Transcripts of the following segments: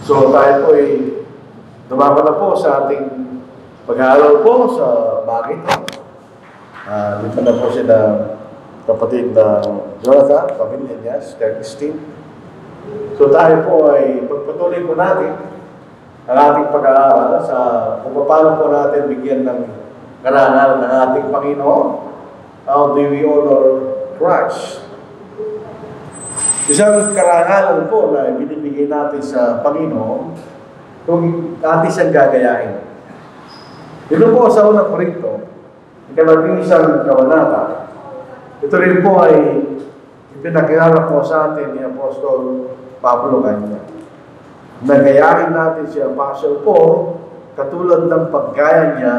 So tayo po ay dumako na po sa ating pag-aaral po sa bagay ito. Dito na po sila kapatid na Jonathan, pamilya niya, Sister Christine. So tayo po ay pagpatuloy po natin ang ating pag-aaral sa kung paano po natin bigyan ng karangal ng ating Panginoon. How do we honor Christ? Isang karangalan po na binibigay natin sa Panginoon kung atin siyang gagayahin. Dito po sa unang Korinto, ika-11 kabanata, ito rin po ay ipinakilala po sa atin ni Apostol Pablo kanya. Nagayahin natin si Apostle Paul katulad ng paggaya niya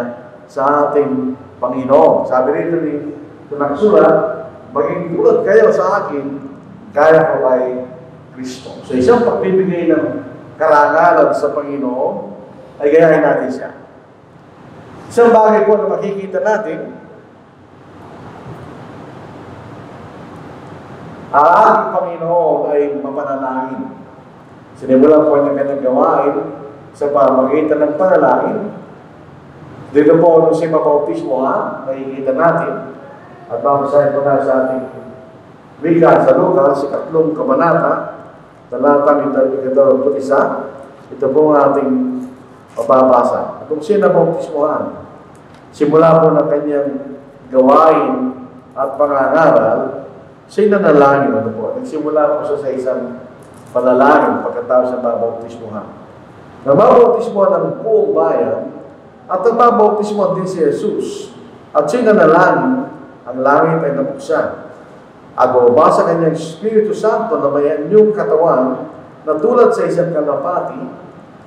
sa ating Panginoon. Sabi rito ni nagsulat, maging tulad kayo sa akin, kaya ko kay Kristo. So isang pagbibigay ng karangalan sa Panginoon ay gayahin natin siya. Isang bagay po na makikita natin, ang ating Panginoon ay mapanalangin. Sinimulan po niya kanyang gawain sa pamamagitan ng panalangin. Dito po nung si Mabautismo nakikita natin at babasahin po na sa ating wika sa Lucas, 3 kabanata, talatang 21. Ito po ang ating mababasa. At kung siya nabautismohan, simula po ng kanyang gawain at pangangaral, siya nanalangin. Nagsimula po siya sa isang panalangin pagkatapos sa babautismohan. Nababautismohan ng buong bayan at nababautismohan din si Jesus. At siya nanalangin, ang langit ay nabuksan. At bumabasa kanyang Espiritu Santo na may anyong katawan na tulad sa isang kalapati,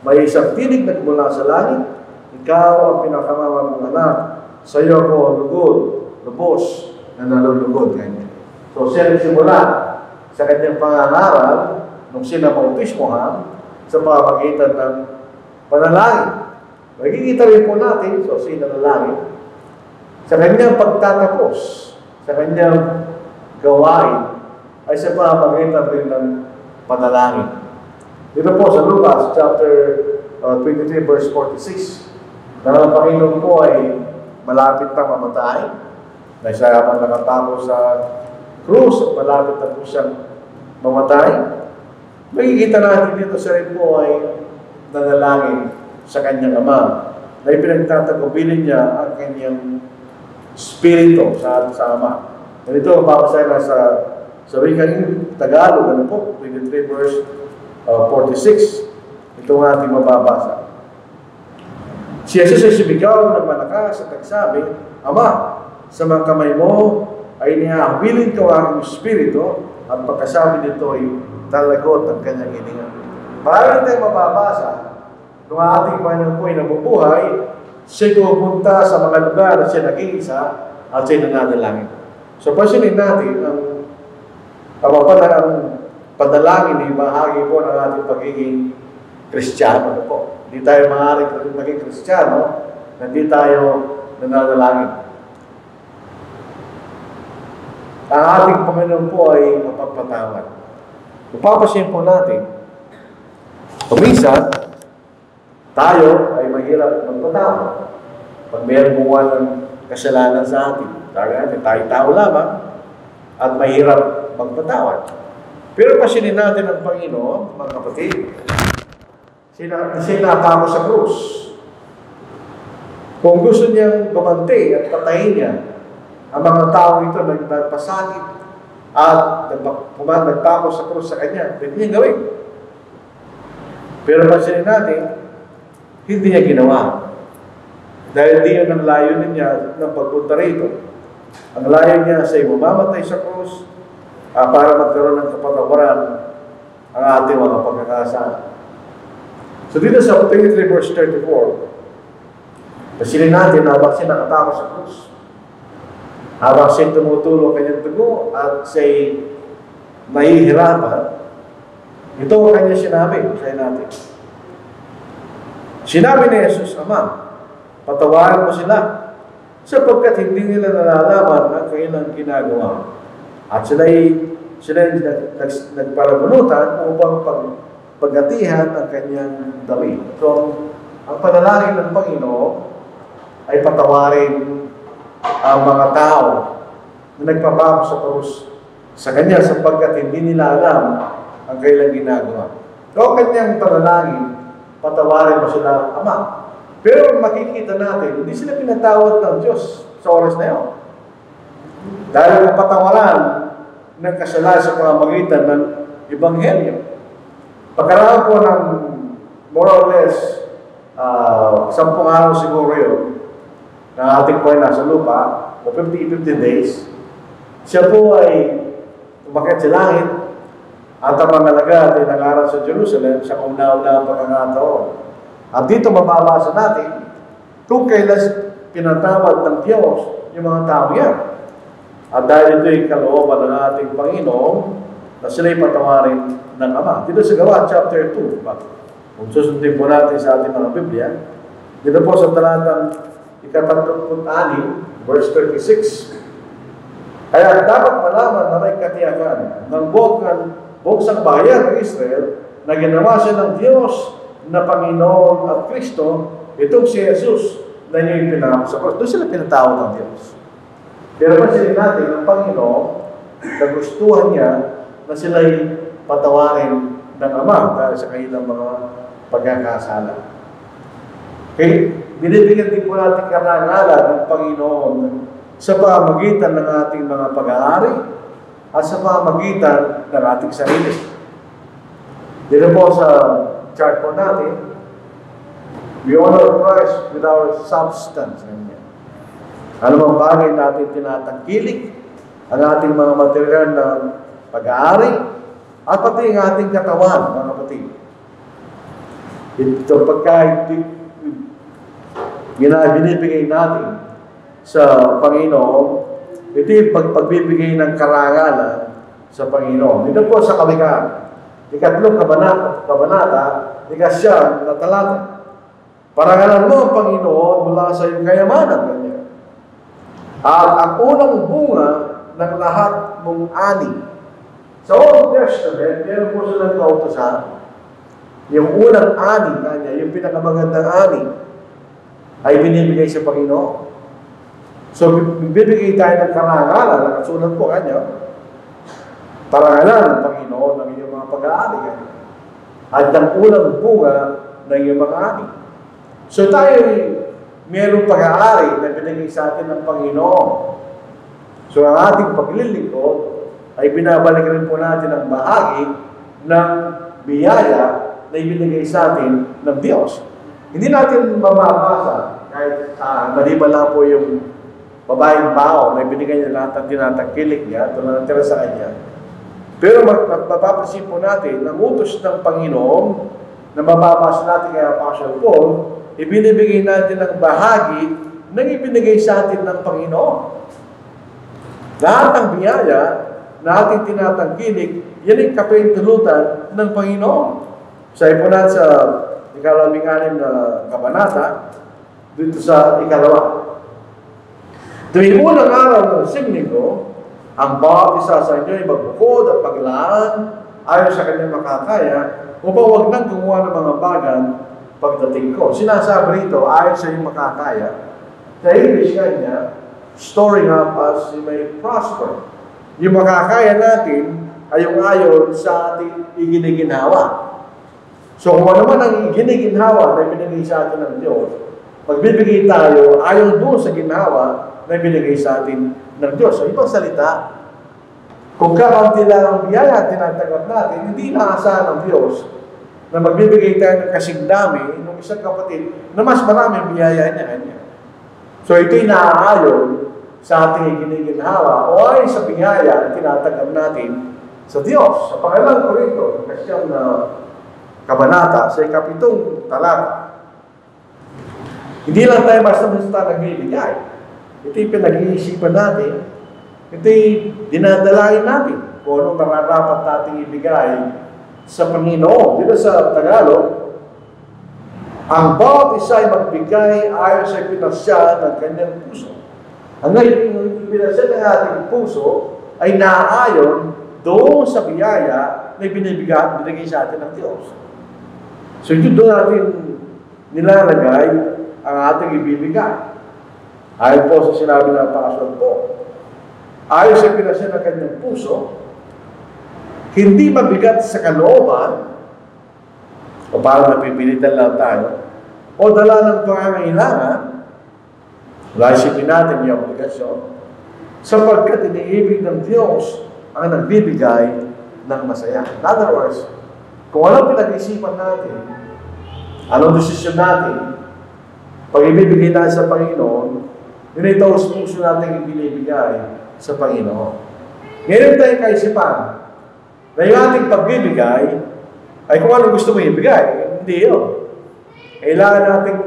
may isang tinig nagmula sa langit, ikaw ang pinakamamang anak, sa iyo ako lubos na nalulugod. Ganyan. So siya nagsimula sa kanyang pangangaral nung sinabautismohan sa pamamagitan ng panalangin. Magkikita rin po natin, so sinanalangin, sa kanyang pagtatapos, sa kanyang gawain ay sa pamamagitan rin ng panalangin. Dito po sa Lucas chapter 23 verse 46, na ang Panginoon po ay malapit na mamatay, na siya habang nakatapos sa krus at malapit na po siyang mamatay. Makikita natin dito siya rin po ay nanalangin sa kanyang Ama na ipinagtatagubilin niya ang kanyang spirito sa Ama. Ito, babasahin na sa wikang Tagalog, 23 verse 46. Ito ang ating mababasa. Si Jesus ay sumigaw ng malakas at nagsabi, Ama, sa mga kamay mo ay nihahabilin ko ang espiritu at pagkasabi nito ay talagot ang kanyang hininga. Parang tayo mababasa, nung ating Panginoon po ay nabubuhay, siya pupunta sa mga lugar na siya nag-iisa at siya nananalangin. So, pansinin natin ang panalangin ay bahagi po ng ating pagiging Kristiyano po. Hindi tayo maaaring maging Kristiyano na hindi tayo nananalangin. Ang ating Panginoon po ay mapagpatawad. Mapapasin po natin, kuminsan, tayo ay mahirap magpatawad. Pag mayroong buwan ng kasalanan sa atin, tayo tao lamang at mahirap magpatawad. Pero pasinin natin ang Panginoon, mga kapatid. Sinapa ko sa krus. Kung gusto niyang gumanti at patayin niya, ang mga tao ito nagpasakit at nagpako sa krus sa kanya, pwede niya gawin. Pero pasinin natin, hindi niya ginawa. Dahil di yun ang layunin niya ng pagpunta rito. Ang layon niya sa mamamatay sa krus para magkaroon ng kapatawaran ang ating mga pagkakasala. So dito sa 23 verse 34, pasilin natin habang siya nakatako sa krus, habang siya tumutulong kanyang dugo at siya'y nahihirapan, ito ang kanya sinabi, sayin natin. Sinabi ni Jesus, Ama, patawarin mo sila sapagkat hindi nila nalalaman ang kanilang ginagawa. At sila'y nagparabunutan upang pagatihan ang kanyang damit. So, ang panalangin ng Panginoon ay patawarin ang mga tao na nagpabago sa krus sa kanya sapagkat hindi nila alam ang kailang ginagawa. So, ang kanyang panalangin, patawarin mo sila, Ama. Pero makikita natin, hindi sila pinatawad ng Diyos sa oras na yun. Dahil ang patawaran ng kasalanan sa pamamagitan ng Ebanghelyo. Pagkaraan po ng more or less 10 araw siguro yun, na ating po ay nasa lupa, o 50 days, siya po ay umakyat sa langit at ang mga alagad ay nangaral sa Jerusalem sa kauna-una pagkakataon. At dito mababasa natin kung kailan pinatawad ng Diyos yung mga tao yan. At dahil ito yung kalooban ng ating Panginoon na sila'y patawarin ng Ama. Dito sa Gawa, chapter 2. Kung susundin po natin sa ating mga Biblia, dito po sa talatang 36, verse 36. Kaya dapat malaman na may katiyakan ng buong bayan ng Israel na ginawa siya ng Diyos na Panginoon at Kristo, itong si Jesus na niyo pinangalan sa krus. Doon sila pinatawag ng Diyos. Pero pansin natin, ang Panginoon, nagustuhan niya na sila'y patawarin ng Ama dahil sa kanilang mga pagkakasala. Okay? Binibigyan din po natin karangalan ng Panginoon sa pamamagitan ng ating mga pag-aari at sa pamamagitan ng ating sarili. Dito po sa chart po natin, we honor Christ with our substance. Ano mang bagay natin tinatangkilik, ang ating mga material na pag-aari, at pati ang ating katawan, mga kapatid. Ito pagkain binibigay natin sa Panginoon, ito yung pagbibigay ng karangalan sa Panginoon. Ito po sa Kawikaan. 3 kabanata, 9 na talata. Parangalan mo ang Panginoon mula sa iyong kayamanan. Ganyan. At ang unang bunga ng lahat mong ani. Sa Old Testament, meron po silang kautosan. Yung unang ani kanya, yung pinakamagandang ani, ay binibigay sa Panginoon. So, bibigay tayo ng karangalan, nakasulat po kanya, parangalan ng Panginoon ng iyong mga pag-aari. At ang unang bunga ng iyong mga ani. So, tayo mayroong pag-aari na binigay sa atin ng Panginoon. So, ang ating paglilingkod ay binabalik rin po natin ang bahagi ng biyaya na ibinigay sa atin ng Diyos. Hindi natin mababasa kahit maliban lang po yung babaeng bao na ibinigay niya lahat ng tinatangkilik niya, ito na natira sa kanya. Pero mapapasin po natin ang utos ng Panginoon na mababasa natin kay Apostle Paul, ibinibigay natin ang bahagi ng ibinigay sa atin ng Panginoon. Lahat ng biyaya na ating tinatangkilik, yan ang kapahintulutan ng Panginoon. Sa ipunan sa 16 na kabanata, dito sa 2. Tuwing unang araw ng Linggo, ang bawat isa sa inyo ay magbukod at paglaan ayon sa kanyang makakaya upang huwag nang gumawa ng mga bagan pagdating ko. Sinasabi rito, ayon sa iyong makakaya, sa English kanya, storing up as you may prosper. Yung makakaya natin ay yung ayon sa ating iginiginhawa. So kung ano man ang iginiginhawa na binigay sa atin ng Diyos, magbibigay tayo ayon doon sa ginhawa na binigay sa atin ng Diyos. So ibang salita, kung kaunti lang ang biyaya tinatanggap natin, hindi inaasahan ng Diyos na magbibigay tayo ng kasing dami ng isang kapatid na mas maraming biyaya niya. So ito'y naaayon sa ating iginiginhawa o ay sa biyaya na tinatanggap natin sa Diyos. Sa Pangalang Korinto, kasyang na kabanata, sa 7 talata. Hindi lang tayo basta-basta nagbibigay. Ito'y pinag-iisipan natin. Ito'y dinadalain natin kung anong nararapat nating ibigay sa Panginoon. Dito sa Tagalog, ang bawat isa ay magbigay ayon sa pinasya ng kanyang puso. Ang pinasya ng ating puso ay naaayon doon sa biyaya na binigay sa atin ng Diyos. So ito doon natin nilalagay ang ating ibibigay. Ayon po sa sinabi ng Apostol po, ayon sa pinasya ng kanyang puso, hindi mabigat sa kalooban, o parang napipilitan lang tayo, o dala ng pangangailangan, wala isipin natin yung obligasyon, sapagkat iniibig ng Diyos ang nagbibigay ng masaya. In other words, kung anong pinag-isipan natin, anong desisyon natin, pag ibibigay natin sa Panginoon, yun ay taos puso natin ibinibigay sa Panginoon. Ngayon tayong kaisipan na yung ating pagbibigay ay kung anong gusto mo ibigay. Hindi yun. Kailangan nating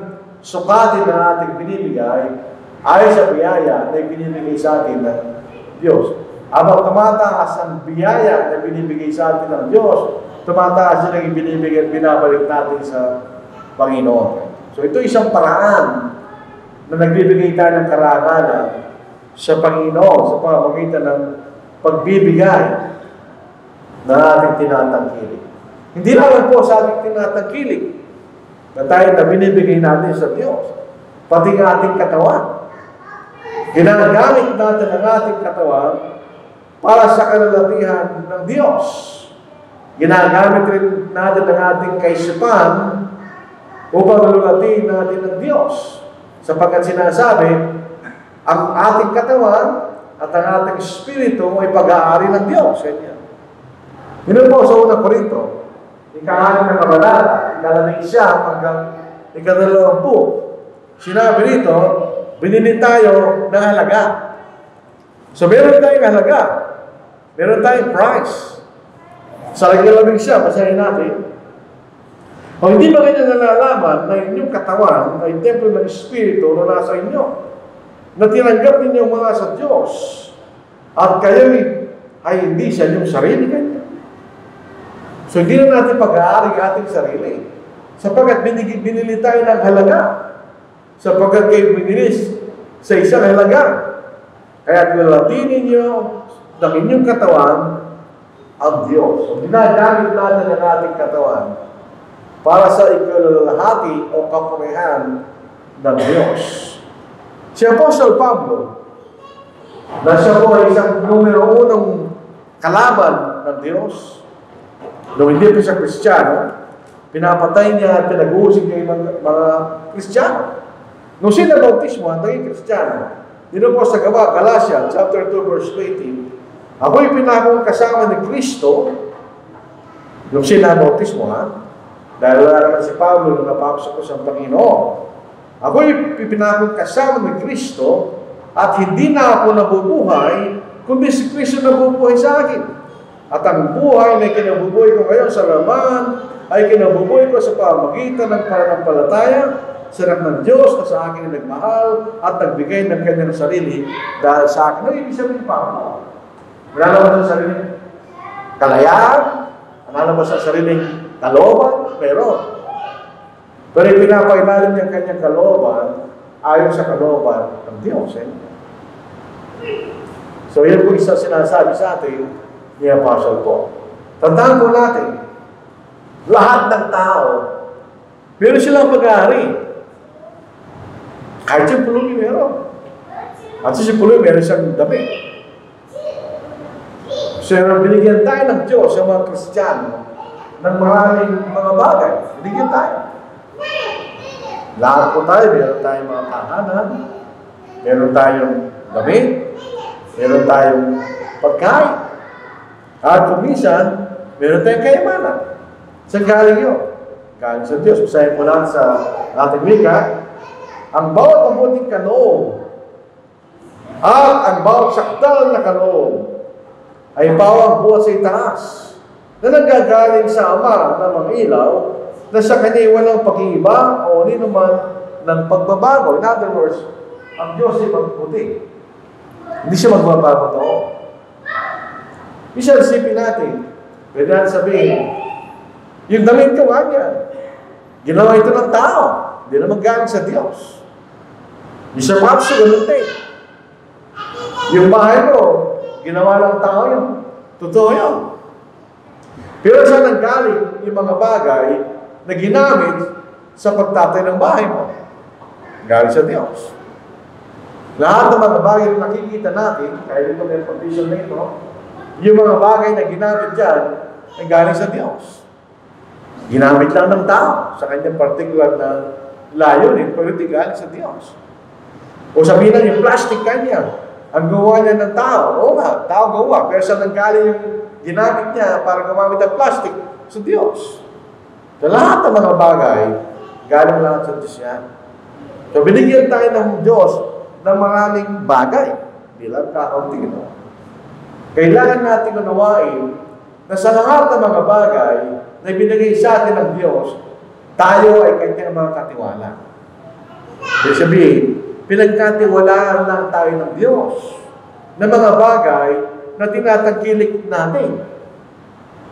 sukatin na ating binibigay ayon sa biyaya na ibinibigay sa atin ng Diyos. Habang tumataas ang biyaya na binibigay sa atin ng Diyos, tumataas din ang ibinibigay at binabalik natin sa Panginoon. So ito isang paraan na nagbibigay tayo ng karangalan sa Panginoon sa pamamagitan ng pagbibigay na ating tinatangkilik. Hindi naman po sa ating tinatangkilik na tayo na binibigay natin sa Diyos, pati ng ating katawan. Ginagamit natin ang ating katawan para sa kalalakihan ng Diyos. Ginagamit rin natin ang ating kaisipan upang lulatiin natin ng Diyos. Sapagkat sinasabi, ang ating katawan at ang ating espiritu ay pag-aari ng Diyos. Yun po sa unang Korinto, ika-6 na kabalata, ika-11 hanggang ika-20. Sinabi rito, binili tayo ng halaga. So meron tayong halaga. Meron tayong price. Sa ika-11, basahin natin. O hindi ba ganyan nalalaman na inyong katawan ay templo ng Espiritu na nasa inyo, na tinanggap ninyo mula sa Diyos, at kayo ay hindi sa inyong sarili kanya. So hindi na natin pag-aari ang ating sarili, sapagkat binili tayo ng halaga, sapagkat kayo binili sa isang halaga. Kaya nilalatin ninyo ng inyong katawan ang Diyos. So ginagamit natin ang ating katawan para sa ikalahati o kapurihan ng Diyos. Si Apostol Pablo, na siya po ay isang numero unong kalaban ng Diyos, nung hindi pa siya Kristiyano, pinapatay niya at pinag-uusig niya yung mga Kristiyano. Nung siya nabautismo, ang naging Kristiyano, dito po sa Galatia, chapter 2, verse 18, ako'y pinakong kasama ni Kristo, nung siya nabautismo, dahil wala naman si Pablo nung napapasok ko sa Panginoon. Ako'y pinakong kasama ni Kristo at hindi na ako nabubuhay, kundi si Kristo nabubuhay sa akin. At ang buhay na kinabubuhay ko ngayon sa laman ay kinabubuhay ko sa pamagitan ng pananampalataya sa anak ng Diyos na sa akin ay nagmahal at nagbigay ng kanyang sarili dahil sa akin. Ano ibig sabihin pa? Wala naman sa sariling kalayaan? Wala naman sa sariling kalooban? Pero pinapailalim niya ang kanyang kalooban ayon sa kalooban ng Diyos. So yan po isa sinasabi sa atin ni Apostle Paul. Tandaan po natin, lahat ng tao, meron silang pag-aari. Kahit si Puloy meron. At si Puloy meron siyang damit. So binigyan tayo ng Diyos sa mga Kristiyano ng maraming mga bagay. Binigyan tayo. Lahat po tayo, meron tayong mga tahanan, meron tayong damit, meron tayong pagkain. At kung minsan, meron tayong kayamanan. Saan galing yun? Galing sa Diyos. Usahin po lang sa ating wika, ang bawat mabuting kaloob at ang bawat sakdal na kaloob ay bawang buhat sa itaas na nanggagaling sa Ama na mangilaw na sa kanya walang pag-iiba o nino man ng pagbabago. In other words, ang Diyos ay magputi. Hindi siya magbabago to. Isa isipin natin, pwede natin sabihin, yung damit ko kanya, ginawa ito ng tao, hindi na magaling sa Diyos. Yung sapatos ko, ganun din. Yung bahay ko, ginawa ng tao yun. Totoo yun. Pero saan nanggaling yung mga bagay na ginamit sa pagtatay ng bahay mo. Galing sa Diyos. Lahat ng mga bagay na nakikita natin, kaya dito may condition na ito, yung mga bagay na ginamit dyan, ay galing sa Diyos. Ginamit lang ng tao sa kanyang particular na layunin, pero hindi galing sa Diyos. O sabihin na yung plastic kanya, ang gawa niya ng tao. Oo nga, tao gawa. Pero saan nanggaling yung ginamit niya para gumamit ng plastic? Sa Diyos. Sa lahat ng mga bagay, galing lang sa Diyos yan. So binigyan tayo ng Diyos ng maraming bagay. Bilang kakaunti. Kailangan natin unawain na sa lahat ng mga bagay na binigay sa atin ng Diyos, tayo ay kanyang mga katiwala. Ibig sabihin, pinagkatiwalaan lang tayo ng Diyos na mga bagay na tinatangkilik natin.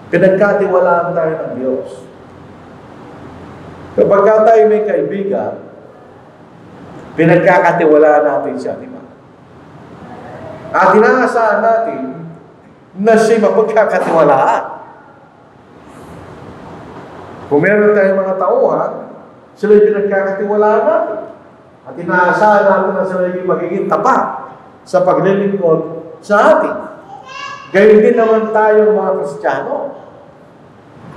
Pinagkatiwalaan tayo ng Diyos. Kapag tayo may kaibigan, pinagkakatiwalaan natin siya, di ba? At inaasahan natin na siya mapagkakatiwalaan. Kung meron tayong mga tauhan, sila yung pinagkakatiwalaan natin. At inaasahan natin na sila yung magiging tapat sa paglilingkod sa atin. Gayun din naman tayo mga Kristiyano.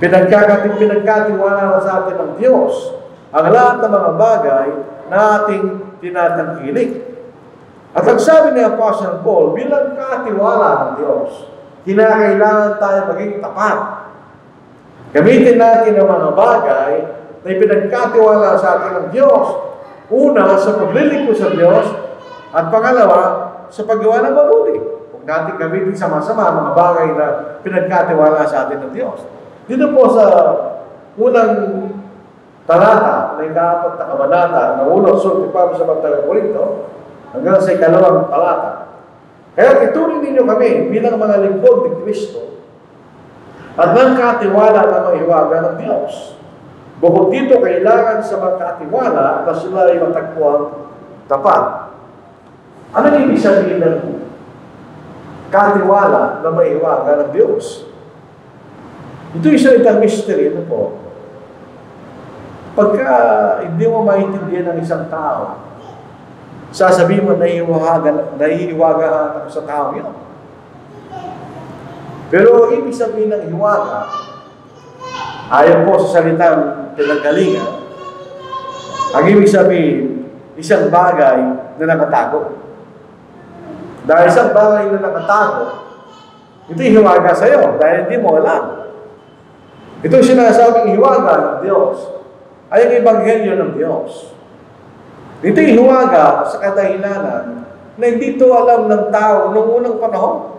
Pinagkatiwala sa atin ng Diyos ang lahat ng mga bagay na ating tinatangkilik. At ang sabi ni Apostle Paul, bilang katiwala ng Diyos, kinakailangan tayo maging tapat. Gamitin natin ang mga bagay na ipinagkatiwala sa atin ng Diyos. Una, sa paglilingkod sa Diyos, at pangalawa, sa paggawa ng mabuti. Huwag natin gamitin sa masama mga bagay na pinagkatiwala sa atin ng Diyos. Dito po sa unang talata, na ika-4 na kabanata, na unang sulti pa sa mga Korinto, hanggang sa ikalawang talata. Kaya ituloy ninyo kami bilang mga lingkod ni Kristo at ng katiwala na mahiwaga ng Diyos. Bukod dito, kailangan sa mga katiwala na sila ay matagpuan tapat. Ano yung ibig sabihin ng katiwala na mahiwaga ng Diyos? Ito yung salitang mystery. Ano po? Pagka hindi mo maintindihan ng isang tao, sasabihin mo, nahihiwagaan ako sa tao yun. Pero ibig sabihin ng hiwaga, ayon po sa salitang pinanggalingan, ang ibig sabihin, isang bagay na nakatago. Dahil isang bagay na nakatago, ito yung hiwaga sa'yo, dahil hindi mo alam. Ito yung sinasabing hiwaga ng Diyos, ay ang ebanghelyo ng Diyos. Ito yung hiwaga sa kadahilanan na hindi ito alam ng tao noong unang panahon.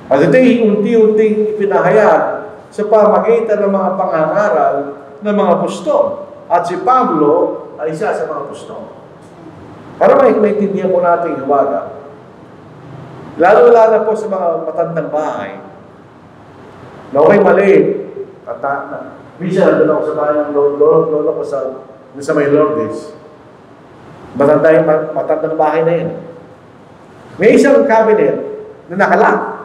At ito yung unti-unting pinahayag sa pamagitan ng mga pangangaral ng mga apostol. At si Pablo ay isa sa mga apostol. Para maintindihan po natin yung hiwaga. Lalo-lalo po sa mga matandang bahay. Na okay maliit. Minsan, doon ako sa bahay ng lolo ko sa may Lourdes. Matandang bahay na yun. May isang cabinet na nakalock.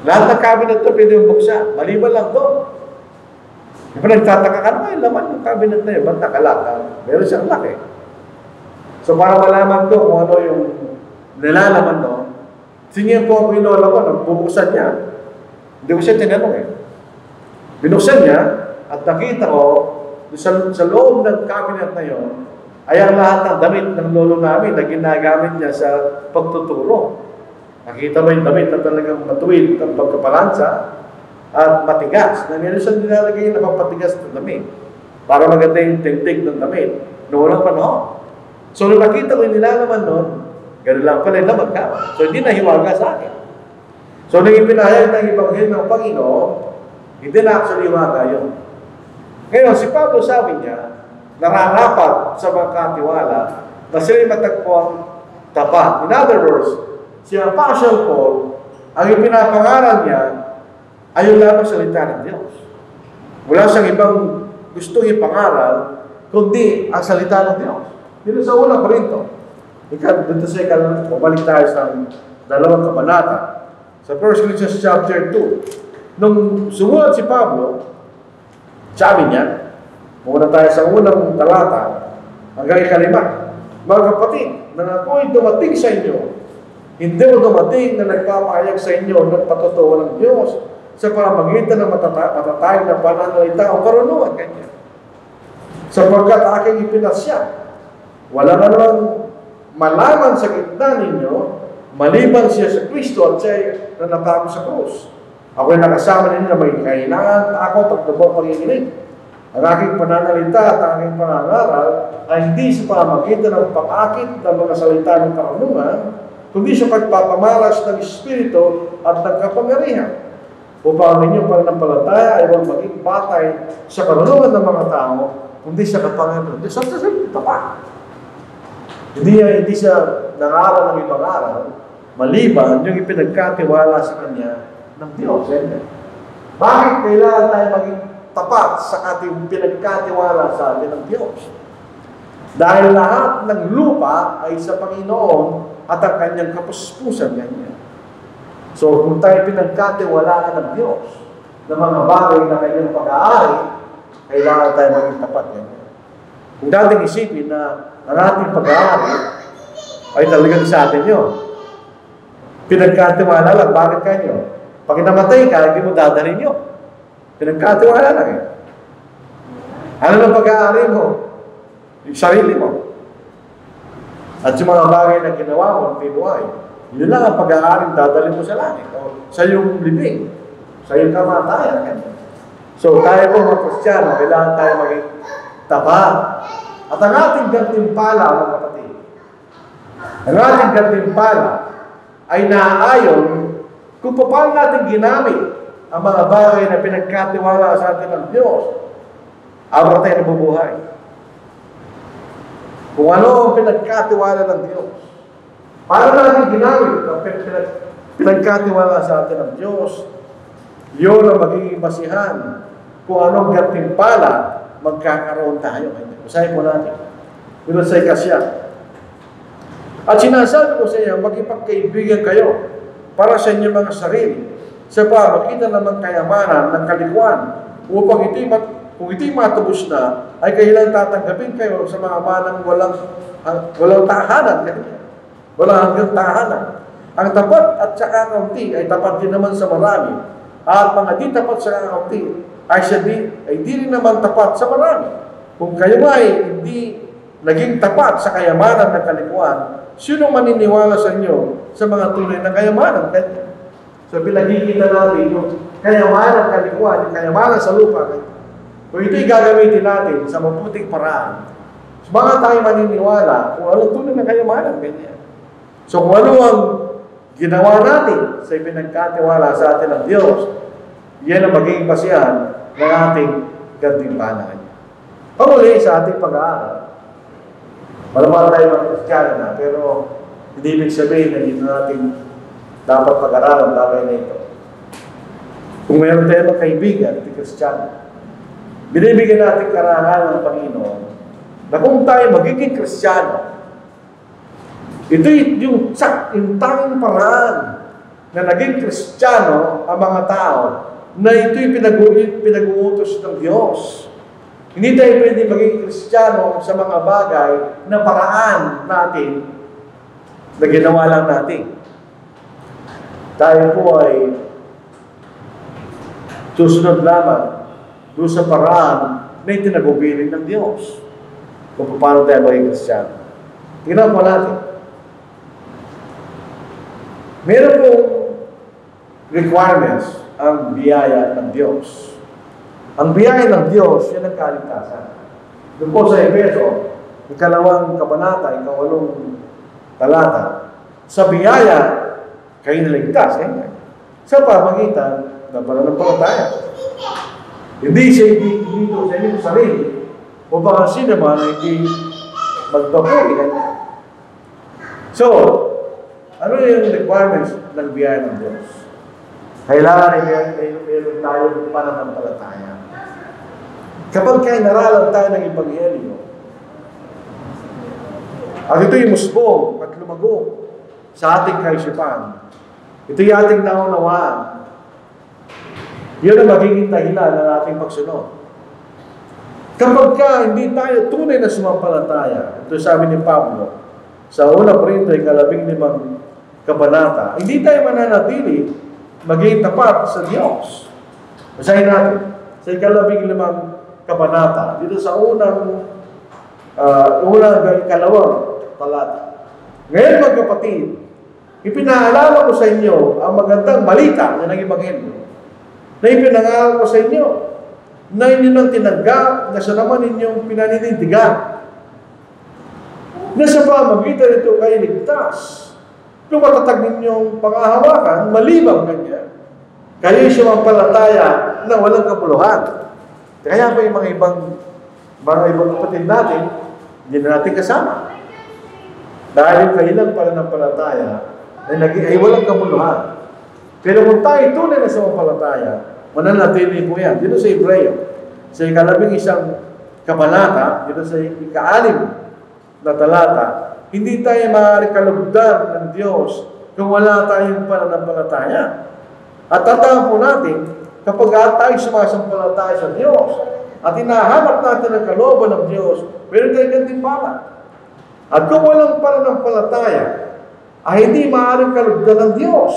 Lahat ng cabinet ito pwede yung buksan. Maliban lang doon. Yung nagtataka ka, ano yung laman ng cabinet na yun? Ba't nakalock? Meron siyang lock eh. So para malaman ko kung ano yung nilalaman doon, singin po ako yung lola ko, nagbubuksan niya. Hindi ko siya tinanong eh. Binuksan niya at nakita ko sa loob ng cabinet na yun ay ang lahat ng damit ng lolo namin na ginagamit niya sa pagtuturo. Nakita mo yung damit na talagang matuwid ang pagkapalansa at matigas. Na meron siyang nilalagay na pampatigas ng damit para maganda yung tindig ng damit noong unang panahon. So nung nakita ko yung nilalaman nun, gano'n lang pala yung laman ka. So hindi nahiwaga sa akin. So nung ipinahayag ng Ebanghelyo ng Panginoon, hindi na actually hiwaga yun. Ngayon, si Pablo sabi niya, nararapat sa mga katiwala na sila'y matagpuan tapat. In other words, si Apostle Paul, ang ipinapangaral niya ay yung lamang salita ng Diyos. Wala siyang ibang gustong ipangaral, kundi ang salita ng Diyos. Dito sa unang Korinto, dito sa bumalik tayo sa dalawang kabanata. Sa 1 Corinthians chapter 2, nung sumulat si Pablo, Sabi niya, muna tayo sa unang talata, hanggang ikalima. Mga kapatid, na ako'y dumating sa inyo, hindi mo dumating na nagpapahayag sa inyo ng patutuo ng Diyos sa pamamagitan ng matatayag na pananalita o karunungan kanya. Sapagkat aking ipinasya, wala na naman malaman sa gitna ninyo, maliban siya sa Kristo at siya na natako sa krus. Ako'y nakasama ninyo na may kailangan, takot at lubong panginginig. Ang aking pananalita at ang aking panangaral ay hindi sa pamamagitan ng pangakit ng mga salita ng karunungan, kundi sa pagpapamalas ng Espiritu at ng kapangyarihan, upang ang inyong pananampalataya ay huwag maging batay sa karunungan ng mga tao, kundi sa kapangyarihan ng Diyos. At sa ito pa. Hindi siya nangaral ng ibang aral, maliban yung ipinagkatiwala sa Kanya ng Diyos. Bakit kailangan tayo maging tapat sa ating pinagkatiwala sa atin ng Diyos? Dahil lahat ng lupa ay sa Panginoon at ang Kanyang kapuspusan Kanya. So, kung tayo pinagkatiwalaan ng Diyos ng mga bagay na Kanyang pag-aari, kailangan tayo maging tapat Kanya. Kung dating isipin na ang ating pag-aari ay talagang sa atin yun. Pinagkatiwala lang, bakit kayo? Pag namatay ka, hindi mo dadalhin yun. Pinagkatiwala lang eh. Ano ng pag-aari mo? Yung sarili mo. At yung mga bagay na ginawa mo, pinuhay. Yun lang ang pag-aaring dadalhin mo sa langit. O sa iyong libing. Sa iyong kamatayan. So tayo po mga Kristiyano, kailangan tayo maging tapat. At ang ating gantimpala, mga kapatid, ang ating gantimpala ay naaayon kung paano natin ginamit ang mga bagay na pinagkatiwala sa atin ng Diyos habang tayo nabubuhay. Kung ano ang pinagkatiwala ng Diyos. Paano natin ginamit ang pinagkatiwala sa atin ng Diyos, yun ang magiging basihan kung anong gantimpala magkakaroon tayo. Basahin po natin. Yun sa ikasya. At sinasabi ko sa iyo, magipagkaibigan kayo para sa inyong mga sarili sa pamagitan ng kayamanan ng kalikuan upang kung ito'y matubos na, ay kailan tatanggapin kayo sa mga manang walang tahanan. Walang hanggang tahanan. Ang tapat at saka kaunti ay tapat din naman sa marami. At mga di tapat sa kaunti ay di rin naman tapat sa marami. Kung kayo ay hindi naging tapat sa kayamanan ng kalikuan, sino maniniwala sa inyo sa mga tunay na kayamanan? So, pinagkikita natin yung kayamanan ng kalikuan, yung kayamanan sa lupa. Kung ito'y gagamitin natin sa mabuting paraan, mga tayo maniniwala kung anong tunay na kayamanan. Ganyan. So, kung ano ang ginawa natin sa ipinagkatiwala sa atin ng Diyos, yan ang magiging basihan ng ating gantimpala. Pamuli sa ating pag-aaral, malamang tayo mga Kristiyano na, pero hindi ibig sabihin na dito natin dapat pag-aralan bagay na ito. Kung mayroon tayo mga kaibigan, ito Kristiyano, binibigyan natin karangalan ng Panginoon na kung tayo magiging Kristiyano, ito yung tanging paraan na naging Kristiyano ang mga tao na ito'y pinag-uutos ng Diyos. Hindi tayo pwede maging Kristiyano sa mga bagay na paraan natin na ginawa lang natin. Tayo po ay susunod lamang doon sa paraan na itinagubilin ng Diyos kung paano tayo maging Kristiyano. Tingnan po natin. Meron pong requirements ang biyaya ng Diyos. Ang biyaya ng Diyos, yan ang kaligtasan. Doon po sa Efeso, ikalawang kabanata, ikawalong talata, sa biyaya, kayo naligtas. Sa pamagitan ng pananampalataya. Hindi siya dito sa inyong sarili, o baka sino man na hindi magpapuri. So, ano yung requirements ng biyaya ng Diyos? Kailangan meron tayong pananampalataya. Kapag kaya naralan tayo ng Ebanghelyo, at ito'y musbong at lumago sa ating kaisipan, ito'y ating naunawaan, yun ang magiging dahilan ng ating pagsunod. Kapag hindi tayo tunay na sumampalataya, ito sabi ni Pablo, sa unang Korinto, 15 kabanata, hindi tayo mananatili maging tapat sa Diyos. Basahin natin, sa 15 kabanata, dito sa unang kalawang talata. Ngayon mga kapatid, ipinaalala ko sa inyo ang magandang balita na naging Ebanghelyo, na ipinangaral ko sa inyo, na inyo nang tinanggap, na siya naman inyong pinaninindigan, na sa pamagitan nito kayo ligtas. Kung matatag ninyong pangahawakan, malibang kanya, kayo'y sumampalataya na walang kapuluhan. Kaya pa yung mga ibang kapatid natin, hindi na natin kasama. Dahil kahilang pananampalataya ay walang kapuluhan. Pero kung tayo tunay na sumampalataya, mananatili po yan. Dito sa Hebreo, sa 11 kabanata, dito sa 6 na talata, hindi tayo maaaring kalugdan ng Diyos kung wala tayong pananampalataya. At tatama po natin, kapag tayo sumasampalataya sa Diyos, at hinahanap natin ang kalooban ng Diyos, meron tayong gantimpala. At kung walang pananampalataya, ay hindi maaaring kalugdan ng Diyos.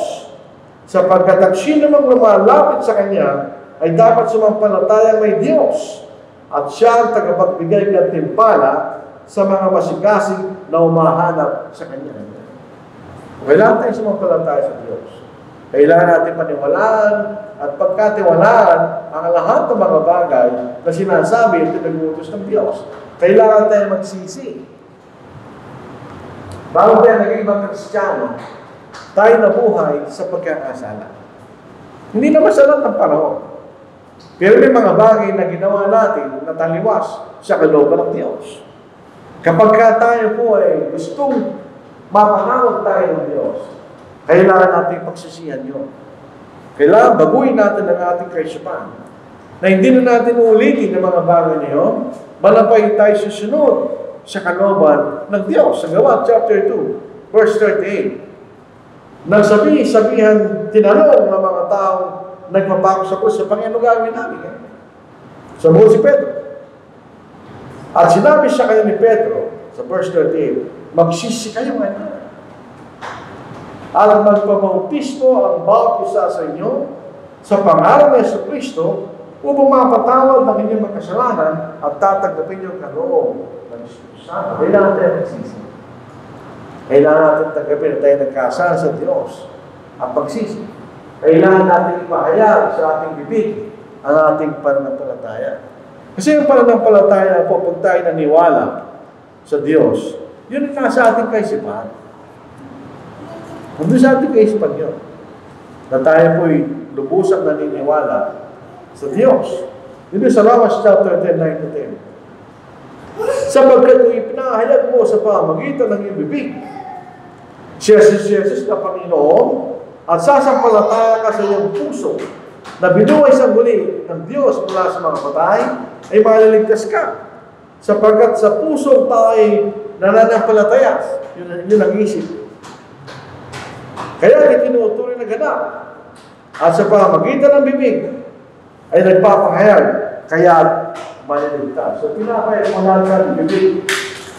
Sapagkat ang sino mang lumalapit sa Kanya, ay dapat sumampalataya may Diyos. At siya ang tagapagbigay ng timpala sa mga masigasig na umahanap sa Kanya. Kailangan tayo sumampalataya sa Diyos. Kailangan natin paniwalaan at pagkatiwalaan ang lahat ng mga bagay na sinasabi at pinag-uutos ng Diyos. Kailangan tayo magsisi. Bago tayo naging ibang Kristiyano, tayo nabuhay sa pagkakasala. Hindi naman sa lahat ng panahon. Pero may mga bagay na ginawa natin na taliwas sa kalooban ng Diyos. Kapag tayo po ay gustong mapanawag tayo ng Diyos, kailangan natin pagsisihan yun. Kailangan baguhin natin ang ating kaisipan na hindi na natin uulitin ang mga bagay na yun, malapay tayo susunod sa kalooban ng Diyos. Sa Gawa, chapter 2, verse 38. Nagsabi-sabihan, tinanong ng mga taong nagpapako sa krus, sa Panginoon gawin namin. Sabi si Pedro. At sinabi sa kanya ni Pedro, sa verse 38, magsisi kayo ngayon. At magpabautismo ang bawat isa sa inyo sa pangalan ni Jesucristo upang mapatawad ng inyong magkasalanan at tatanggapin yung kaloob ng Espiritu Santo. Kailangan tayo magsisi. Kailangan natin tanggapin na tayo nagkasala sa Diyos at pagsisi. Kailangan natin ipahayag sa ating bibig ang ating pananampalataya. Kasi yung pananampalataya po, pag tayo naniwala sa Diyos, yun ang nasa ating kaisipan. Nandun sa ating kaisipan yun. Na tayo po'y lubusang naniniwala sa Diyos. Dito sa Romans chapter 10, 9-10. Sapagkat kung ipinahayag mo sa pamagitan ng iyong bibig, si Jesus na Panginoon, at sasampalataya ka sa iyong puso, na binuhay sa muli ng Diyos mula sa mga patay, ay maliligtas ka. Sapagkat sa puso tayo nananampalataya. Yun ang isip. Kaya itinutuloy na ganap. At sa pamagitan ng bibig, ay nagpapahayag, kaya maliligtas. So pinapahayag mo natin ng bibig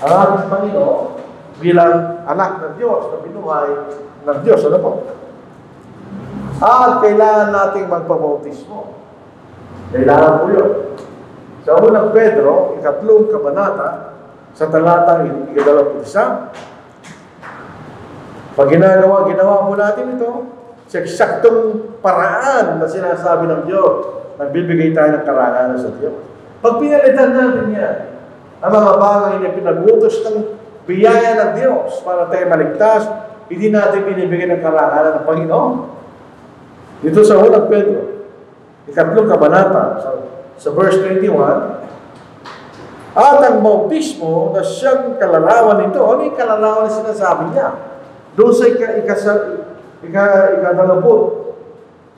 ang ating Panginoon bilang anak ng Diyos na binuhay ng Diyos. Ano po? At kailangan nating magpabautismo. Kailangan po yun. Sa unang Pedro, 3 kabanata, sa talatang 21, pag ginawa po natin ito, sa eksaktong paraan na sinasabi ng Diyos, nagbibigay tayo ng karangalan sa Diyos. Pag pinalitan natin yan, ang mga bagay na pinag-utos ng biyaya ng Diyos para tayo maligtas, hindi natin binibigay ng karangalan ng Panginoon. Dito sa unang Pedro, 3 kabanata, sa verse 21, at ang bautismo na siyang kalarawan nito, ano yung kalarawan na sinasabi niya? Doon sa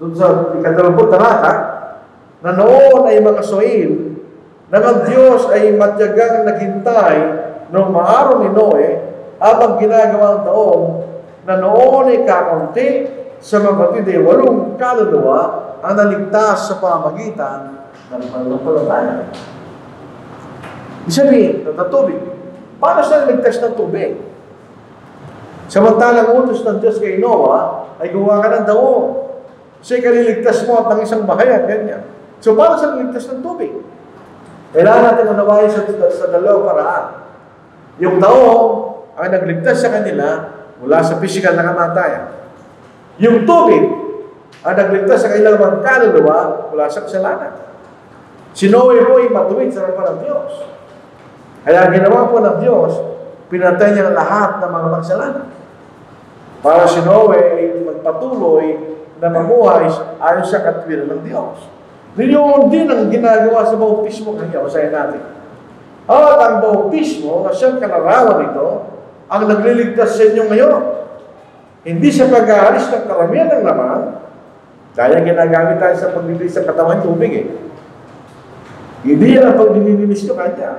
doon sa ikadalabut talata, na noon ay mga soil, na ang Diyos ay matyagang naghintay noong maaraw ni Noe, habang ginagawang taon, na noon ay kakaunti, sa mga batid ay 8 kaluluwa ang naligtas sa pamagitan ng pananampalataya. Ibig sabihin, ng tubig. Paano siya ligtas ng tubig? Samantalang utos ng Diyos kay Noah, ay gumawa ka ng daong. Siya'y kaliligtas mo at ng isang bahayan, ganyan. So, paano siya ligtas ng tubig? Kailangan natin unawain sa dalawang paraan. Yung daong ang nagligtas sa kanila mula sa physical na kamatayan. Yung tubig ang nagligtas sa kanilang mga kaluluwa mula sa kasalanan. Si Noe po ay matuwid sa harapan ng Diyos. Kaya ginawa po ng Diyos, pinatay niya lahat ng mga makasalanan. Para si Noe ay magpatuloy na mamuhay ayon sa katwiran ng Diyos. Yun din ang ginagawa sa bautismo kanya. Basahin natin. At ang bautismo na siyang kalarawan nito, ang nagliligtas sa inyo ngayon. Hindi sa pag-aalis ng karamihan ng laman, kaya ginagamit tayo sa paglilis sa katawan tubig eh. Hindi yan ang paglilinis nyo kanya.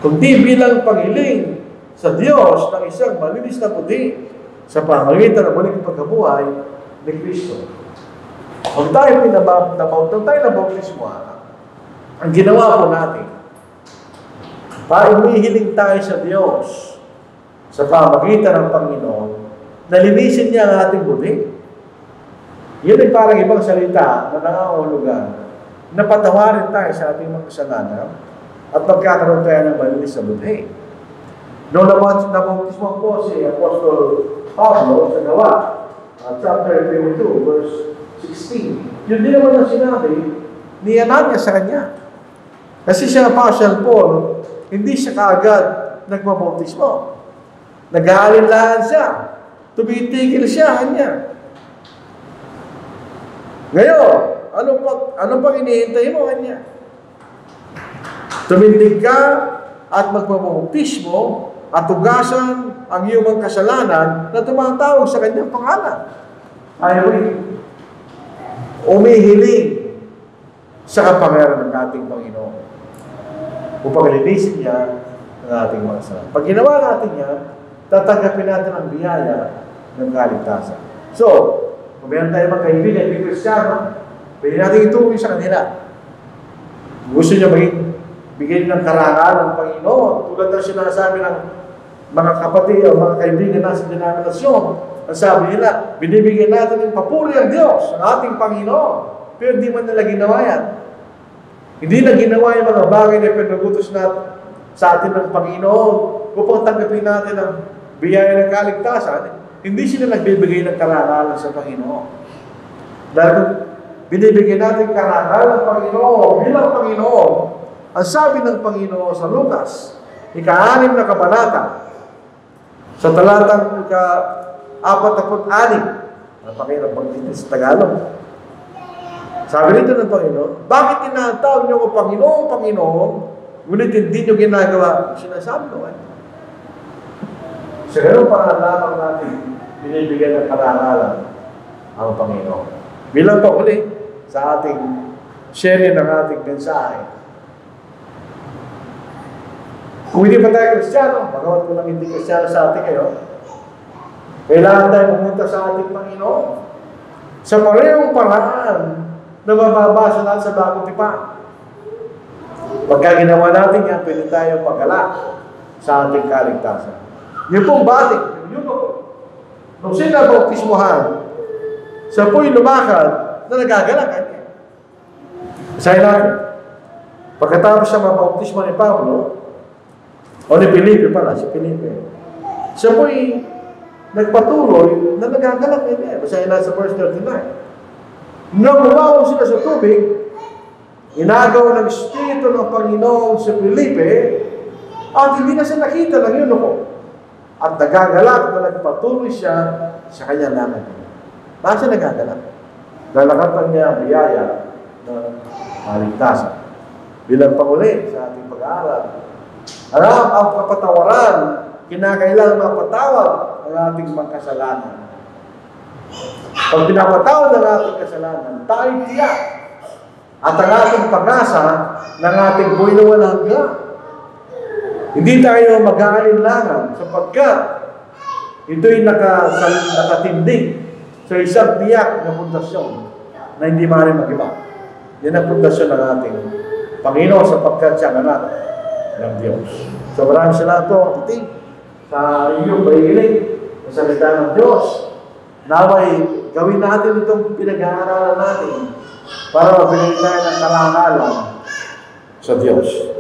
Kundi bilang paghiling sa Diyos ng isang malinis na puti sa pamagitan ng muling pagkabuhay ni Kristo. Kung tayo nabautismo, ang ginawa po natin, para umihiling tayo sa Diyos sa pamagitan ng Panginoon, nalinisin niya ang ating buti. Yun ay parang ibang salita na nangangahulugan na patawarin tayo sa ating mga kasalanan at magkakaroon tayo ng malinis sa buti. Noong nabautismo po si Apostol Pablo sa Gawa, chapter 22, verse 16. Yun din naman ang sinabi ni Ananias sa kanya. Kasi siya, Apostle Paul, hindi siya kaagad nagmabautismo. Nag-aalinlahan siya. Tumitigil siya kanya. Ngayon, ano pang inihintay mo kanya? Tumindig ka at magmabautismo at tugasan ang iyong mga kasalanan na tumatawag sa kanyang pangalan. Ay, umihiling sa kapangyarihan ng ating Panginoon upang linisin niya ang ating mga kasalanan. Pag ginawa natin yan, tatanggapin natin ang biyaya ng kaligtasan. So, kung meron tayo mga kaibigan, hindi Kristiyano, pwede natin itulong sa kanila. Gusto niyo bigyan ng karangal ng Panginoon, tulad ng sinasabi ng mga kapatid o mga kaibigan na sa denominasyon, ang sabi nila, binibigyan natin ng papuri ang Diyos, ang ating Panginoon. Pero hindi man nila ginawa yan. Hindi na ginawa yung mga bagay na pinagutos na sa atin ng Panginoon upang tanggapin natin ang biyaya ng kaligtasan. Hindi sila nagbibigay ng karangalan sa Panginoon. Dahil binibigyan natin karangalan ng Panginoon bilang Panginoon. Ang sabi ng Panginoon sa Lucas, ika-6 na kabanata, sa talatang ika-46, napakirap pagtitis sa Tagalog. Sabi nito ng Panginoon, bakit tinatawag niyo ko Panginoon, Panginoon, ngunit hindi niyo ginagawa sinasabi ko? Sa ganun parang lamang natin binibigyan ng karangalan ang Panginoon. Bilang pauli sa ating share ng ating mensahe. Kung hindi pa tayo Kristiyano, bagamat ko lang hindi Kristiyano sa ating ngayon, kailangan tayo pumunta sa ating Panginoon sa parehong paraan na mababasa natin sa bagong tipan. Pagka ginawa natin yan, pwede tayo paggalak sa ating kaligtasan. Yung pong batik, yun po. Nung sila bautismuhan, siya po'y lumakad na nagagalak. Sabi natin, pagkatapos siya mabautismo ni Pablo, o ni Felipe pala, si Felipe, siya po'y nagpatuloy na nagagalak niya. Basahin natin sa verse 39. Nung umawang sila sa tubig, inagaw ng Espiritu ng Panginoon si Felipe, at hindi na siya nakita ng eunuko. At nagagalak na nagpatuloy siya sa kanya naman. Bakit siya nagagalak? Lalakatan niya ang biyaya ng kaligtasan. Bilang panguli sa ating pag-aaral, ang kapatawaran, kinakailangan mapatawad ang ating mga kasalanan. Pag pinapatawad ang ating kasalanan, tayo tiyak. At ang ating pag-asa ng ating buhay na walang hanggan. Hindi tayo mag-aalinlangan sapagkat ito'y nakatindig sa isang tiyak na pundasyon na hindi maaaring mag-iba. Yan ang pundasyon ng ating Panginoon sapagkat siya ang anak ng Diyos. So maraming salamat po, kapatid, sa inyong pahihiling sa salita ng Diyos. Naway, gawin natin itong pinag-aaralan natin para mabigay tayo ng karangalan sa Diyos.